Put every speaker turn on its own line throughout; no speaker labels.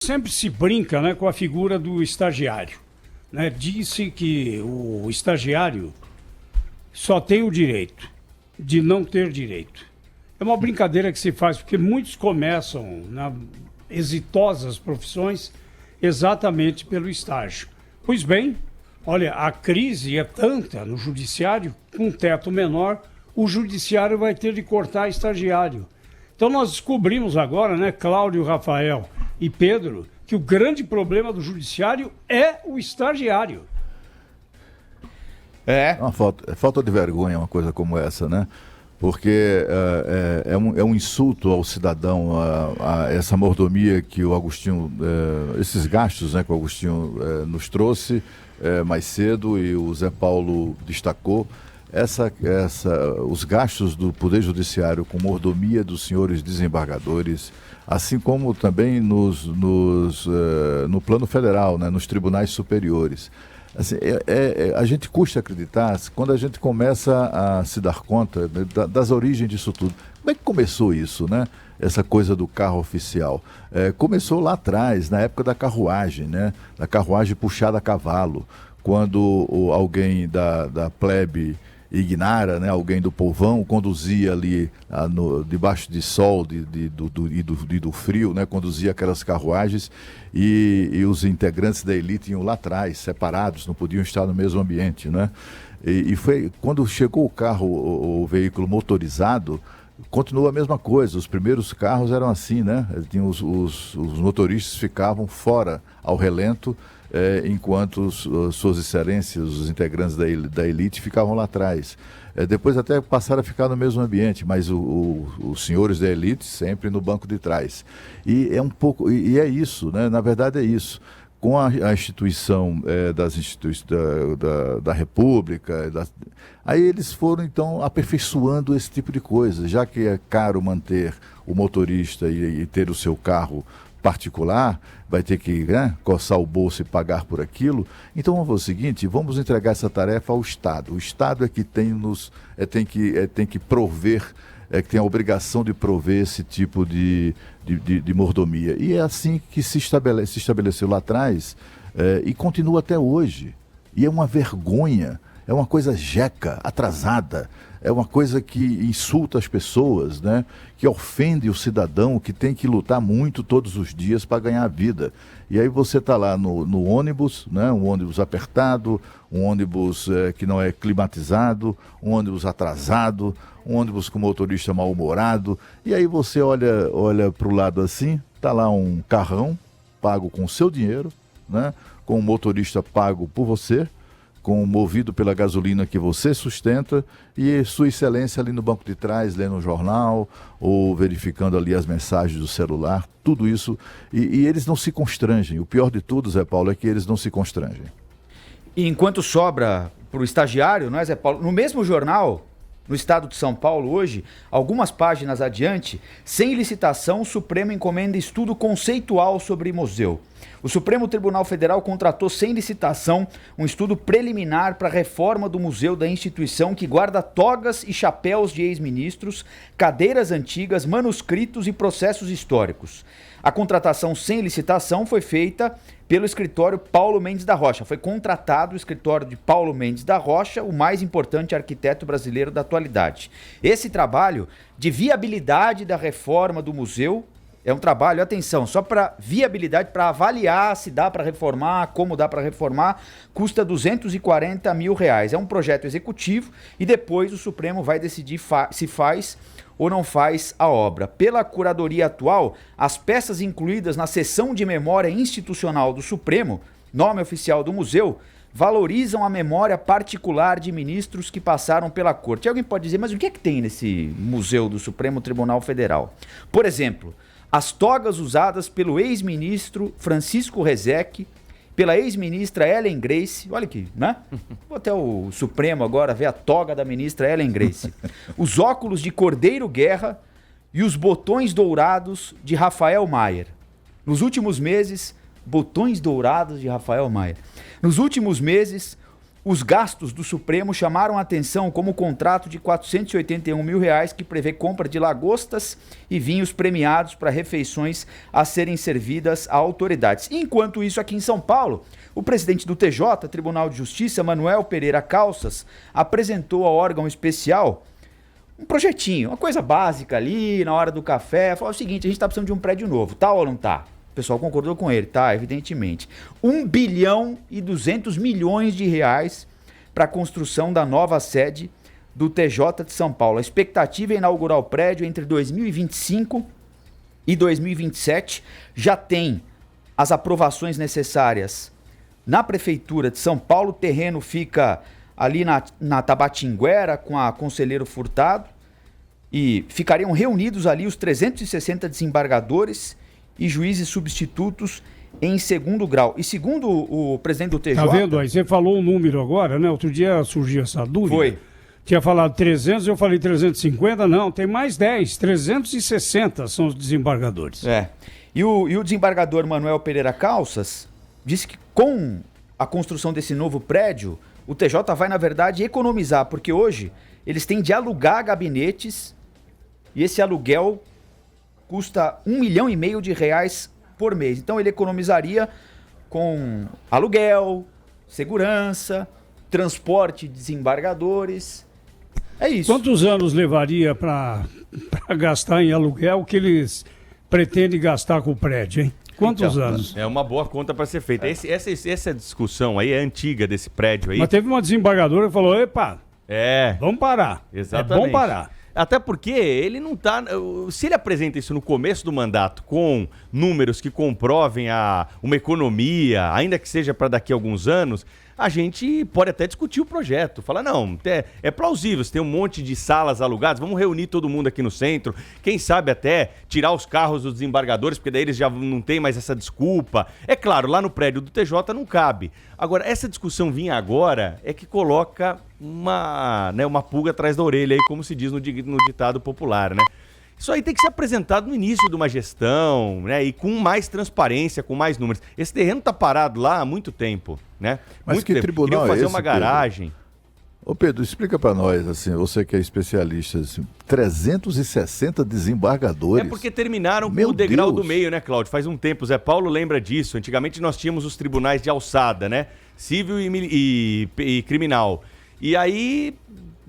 Sempre se brinca, né, com a figura do estagiário, né? Disse que o estagiário só tem o direito de não ter direito. É uma brincadeira que se faz, porque muitos começam na exitosas profissões exatamente pelo estágio. Pois bem, olha, a crise é tanta no judiciário, com um teto menor, o judiciário vai ter de cortar estagiário. Então nós descobrimos agora, né, Cláudio, Rafael e Pedro, que o grande problema do judiciário é o estagiário.
É
uma falta de vergonha uma coisa como essa, né? Porque é um insulto ao cidadão, a essa mordomia que o Agostinho, esses gastos, né, que o Agostinho nos trouxe mais cedo e o Zé Paulo destacou. Os gastos do Poder Judiciário com mordomia dos senhores desembargadores, assim como também no plano federal, né, nos tribunais superiores. Assim, a gente custa acreditar quando a gente começa a se dar conta das origens disso tudo. Como é que começou isso, né? Essa coisa do carro oficial. Começou lá atrás, na época da carruagem, né? Da carruagem puxada a cavalo, quando alguém da plebe ignara, né, alguém do povão, conduzia ali debaixo de sol e do frio, né, conduzia aquelas carruagens e os integrantes da elite iam lá atrás, separados, não podiam estar no mesmo ambiente, né? E foi quando chegou o carro, o veículo motorizado, continua a mesma coisa. Os primeiros carros eram assim, né? Os motoristas ficavam fora ao relento, enquanto suas excelências, os integrantes da elite, ficavam lá atrás. Depois até passaram a ficar no mesmo ambiente, mas os senhores da elite sempre no banco de trás. E é isso, né? Na verdade é isso. Com a instituição da República, aí eles foram então aperfeiçoando esse tipo de coisa, já que é caro manter o motorista e ter o seu carro particular, vai ter que, né, coçar o bolso e pagar por aquilo. Então vamos fazer o seguinte, vamos entregar essa tarefa ao Estado. O Estado é que tem que prover, que tem a obrigação de prover esse tipo de mordomia. E é assim que se estabeleceu lá atrás, e continua até hoje. E é uma vergonha, é uma coisa jeca, atrasada, é uma coisa que insulta as pessoas, né? Que ofende o cidadão, que tem que lutar muito todos os dias para ganhar a vida. E aí você está lá no ônibus, né? Um ônibus apertado, um ônibus que não é climatizado, um ônibus atrasado, um ônibus com motorista mal-humorado. E aí você olha para o lado assim, está lá um carrão pago com o seu dinheiro, né? Com um motorista pago por você, movido pela gasolina que você sustenta, e Sua Excelência ali no banco de trás, lendo um jornal ou verificando ali as mensagens do celular, tudo isso, e eles não se constrangem. O pior de tudo, Zé Paulo, é que eles não se constrangem.
E enquanto sobra para o estagiário, não é, Zé Paulo? No mesmo jornal, no estado de São Paulo hoje, algumas páginas adiante, sem licitação, o Supremo encomenda estudo conceitual sobre museu. O Supremo Tribunal Federal contratou sem licitação um estudo preliminar para a reforma do museu da instituição, que guarda togas e chapéus de ex-ministros, cadeiras antigas, manuscritos e processos históricos. A contratação sem licitação foi feita pelo escritório Paulo Mendes da Rocha. Foi contratado o escritório de Paulo Mendes da Rocha, o mais importante arquiteto brasileiro da atualidade. Esse trabalho de viabilidade da reforma do museu é um trabalho, atenção, só para viabilidade, para avaliar se dá para reformar, como dá para reformar, custa R$240 mil. É um projeto executivo e depois o Supremo vai decidir se faz ou não faz a obra. Pela curadoria atual, as peças incluídas na seção de memória institucional do Supremo, nome oficial do museu, valorizam a memória particular de ministros que passaram pela corte. Alguém pode dizer, mas o que é que tem nesse museu do Supremo Tribunal Federal? Por exemplo, as togas usadas pelo ex-ministro Francisco Rezec, pela ex-ministra Ellen Grace, olha aqui, né? Vou até o Supremo agora ver a toga da ministra Ellen Grace. Os óculos de Cordeiro Guerra e os botões dourados de Rafael Maier. Nos últimos meses, botões dourados de Rafael Maier. Nos últimos meses, Os gastos do Supremo chamaram a atenção como o contrato de R$ 481 mil que prevê compra de lagostas e vinhos premiados para refeições a serem servidas a autoridades. Enquanto isso, aqui em São Paulo, o presidente do TJ, Tribunal de Justiça, Manuel Pereira Calças, apresentou ao órgão especial um projetinho, uma coisa básica ali, na hora do café. Falou o seguinte: a gente está precisando de um prédio novo, tá ou não tá? O pessoal concordou com ele, tá? Evidentemente. 1 bilhão e 200 milhões de reais para a construção da nova sede do TJ de São Paulo. A expectativa é inaugurar o prédio entre 2025 e 2027. Já tem as aprovações necessárias na Prefeitura de São Paulo. O terreno fica ali na Tabatinguera, com a Conselheiro Furtado. E ficariam reunidos ali os 360 desembargadores e juízes substitutos em segundo grau. E segundo o presidente do TJ...
Tá vendo aí? Você falou um número agora, né? Outro dia surgiu essa dúvida.
Foi.
Tinha falado 300, eu falei 350. Não, tem mais 10. 360 são os desembargadores.
E o desembargador Manuel Pereira Calças disse que com a construção desse novo prédio, o TJ vai, na verdade, economizar, porque hoje eles têm de alugar gabinetes e esse aluguel custa R$1,5 milhão por mês. Então ele economizaria com aluguel, segurança, transporte de desembargadores. É isso.
Quantos anos levaria para gastar em aluguel que eles pretendem gastar com o prédio, hein? Quantos anos?
É uma boa conta para ser feita. Essa discussão aí é antiga desse prédio aí.
Mas teve uma desembargadora que falou: epa, vamos parar.
Exatamente.
É bom parar.
Até porque ele não tá... Se ele apresenta isso no começo do mandato com números que comprovem uma economia, ainda que seja para daqui a alguns anos, a gente pode até discutir o projeto. Falar, não, é plausível, você tem um monte de salas alugadas, vamos reunir todo mundo aqui no centro, quem sabe até tirar os carros dos desembargadores, porque daí eles já não tem mais essa desculpa. É claro, lá no prédio do TJ não cabe. Agora, essa discussão vinha agora é que coloca uma pulga atrás da orelha, aí, como se diz no ditado popular, né? Isso aí tem que ser apresentado no início de uma gestão, né? E com mais transparência, com mais números. Esse terreno tá parado lá há muito tempo, né?
Mas
muito
que
tempo.
tribunal
Queriam fazer
é esse,
uma garagem.
Ô Pedro, explica para nós, assim, você que é especialista, assim, 360 desembargadores.
É porque terminaram com
Meu
o degrau
Deus.
do meio, né, Cláudio? Faz um tempo, Zé Paulo lembra disso. Antigamente nós tínhamos os tribunais de alçada, né? Civil e criminal. E aí,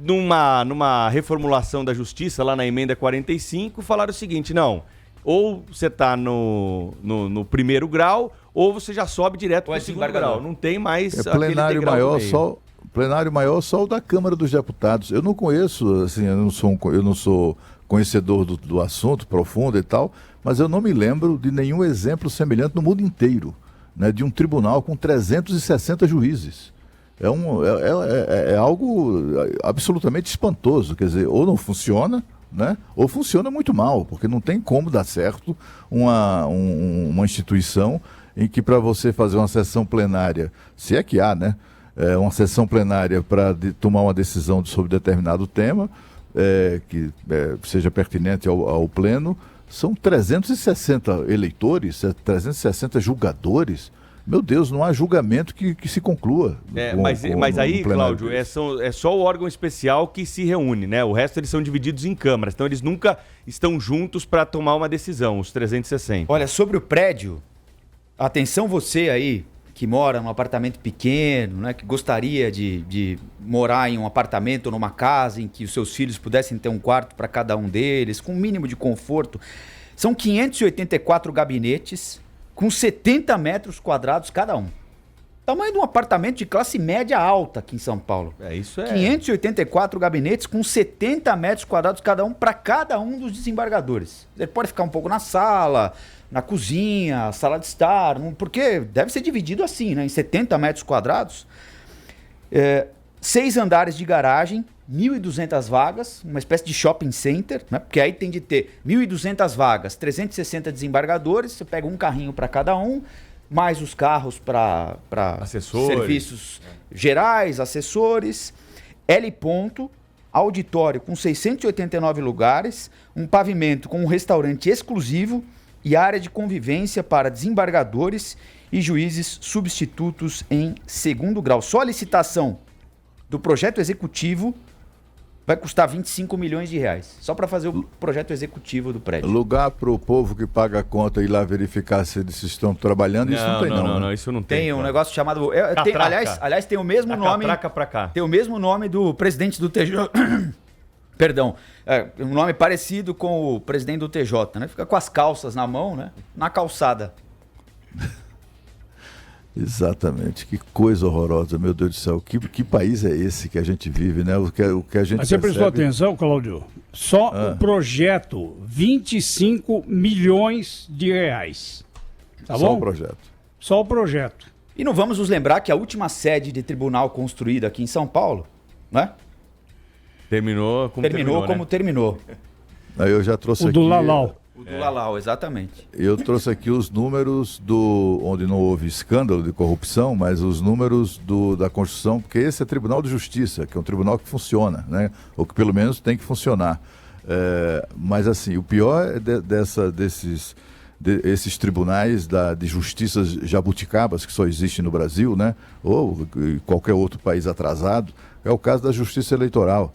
numa reformulação da justiça, lá na emenda 45, falaram o seguinte: não, ou você está no primeiro grau, ou você já sobe direto para o segundo grau. Não tem mais aquele
plenário
degrau
maior
do meio.
só. Plenário maior só o da Câmara dos Deputados. Eu não conheço, assim, eu não sou conhecedor do assunto profundo e tal, mas eu não me lembro de nenhum exemplo semelhante no mundo inteiro, né, de um tribunal com 360 juízes. É algo absolutamente espantoso, quer dizer, ou não funciona, né, ou funciona muito mal, porque não tem como dar certo uma instituição em que, para você fazer uma sessão plenária, se é que há, né, uma sessão plenária para tomar uma decisão sobre determinado tema, que seja pertinente ao pleno, são 360 eleitores, 360 julgadores. Meu Deus, não há julgamento que se conclua.
Mas aí, Cláudio, é só o órgão especial que se reúne, né? O resto eles são divididos em câmaras, então eles nunca estão juntos para tomar uma decisão, os 360.
Olha, sobre o prédio, atenção você aí, que mora num apartamento pequeno, né, que gostaria de morar em um apartamento ou numa casa em que os seus filhos pudessem ter um quarto para cada um deles, com um mínimo de conforto. São 584 gabinetes, com 70 metros quadrados cada um. Tamanho de um apartamento de classe média alta aqui em São Paulo.
Isso é...
584 gabinetes com 70 metros quadrados cada um para cada um dos desembargadores. Ele pode ficar um pouco na sala, na cozinha, sala de estar, porque deve ser dividido assim, né, em 70 metros quadrados. 6 andares de garagem, 1.200 vagas, uma espécie de shopping center, né? Porque aí tem de ter 1.200 vagas, 360 desembargadores, você pega um carrinho para cada um, mais os carros para serviços gerais, assessores, L ponto, auditório com 689 lugares, um pavimento com um restaurante exclusivo, e área de convivência para desembargadores e juízes substitutos em segundo grau. Só a licitação do projeto executivo vai custar 25 milhões de reais. Só para fazer o projeto executivo do prédio.
Lugar para o povo que paga a conta ir lá verificar se eles estão trabalhando, isso não tem não.
Não, isso não tem.
Tem um negócio chamado...
Catraca.
aliás, tem o mesmo nome...
Catraca pra cá.
Tem o mesmo nome do presidente do TJ. Perdão. Um nome parecido com o presidente do TJ, né? Fica com as calças na mão, né? Na calçada.
Exatamente, que coisa horrorosa, meu Deus do céu, que país é esse que a gente vive, né? O que a gente
Mas você prestou
percebe...
atenção, Cláudio? Só o projeto, 25 milhões de reais. Tá
Só
bom?
o projeto.
Só o projeto.
E não vamos nos lembrar que a última sede de tribunal construída aqui em São Paulo, né?
Terminou
Como terminou.
Aí eu já trouxe
O
aqui...
do Lalau.
O do Lalau, exatamente.
Eu trouxe aqui os números onde não houve escândalo de corrupção, mas os números da construção, porque esse é Tribunal de Justiça, que é um tribunal que funciona, né? Ou que pelo menos tem que funcionar. Mas assim, o pior é esses tribunais de justiças jabuticabas que só existem no Brasil, né? Ou em qualquer outro país atrasado, é o caso da Justiça Eleitoral.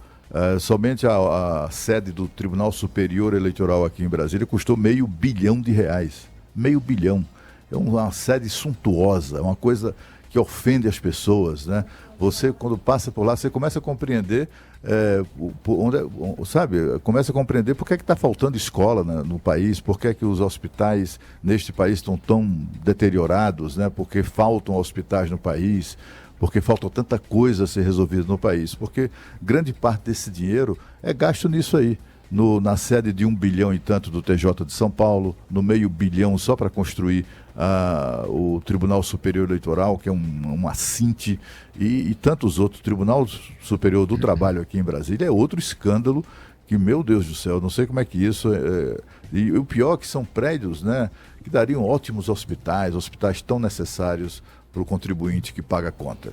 Somente a sede do Tribunal Superior Eleitoral aqui em Brasília custou R$500 bilhão. R$500 bilhão. É uma sede suntuosa, é uma coisa que ofende as pessoas, né? Você, quando passa por lá, você começa a compreender, começa a compreender por que está faltando escola no país, por que os hospitais neste país estão tão deteriorados, né? Porque faltam hospitais no país, porque falta tanta coisa a ser resolvida no país, porque grande parte desse dinheiro é gasto nisso aí, na sede de 1 bilhão e tanto do TJ de São Paulo, no R$500 bilhão só para construir o Tribunal Superior Eleitoral, que é um assinte, e tantos outros. Tribunal Superior do Trabalho aqui em Brasília é outro escândalo que, meu Deus do céu, não sei como é que isso... E o pior é que são prédios, né, que dariam ótimos hospitais tão necessários para o contribuinte que paga a conta.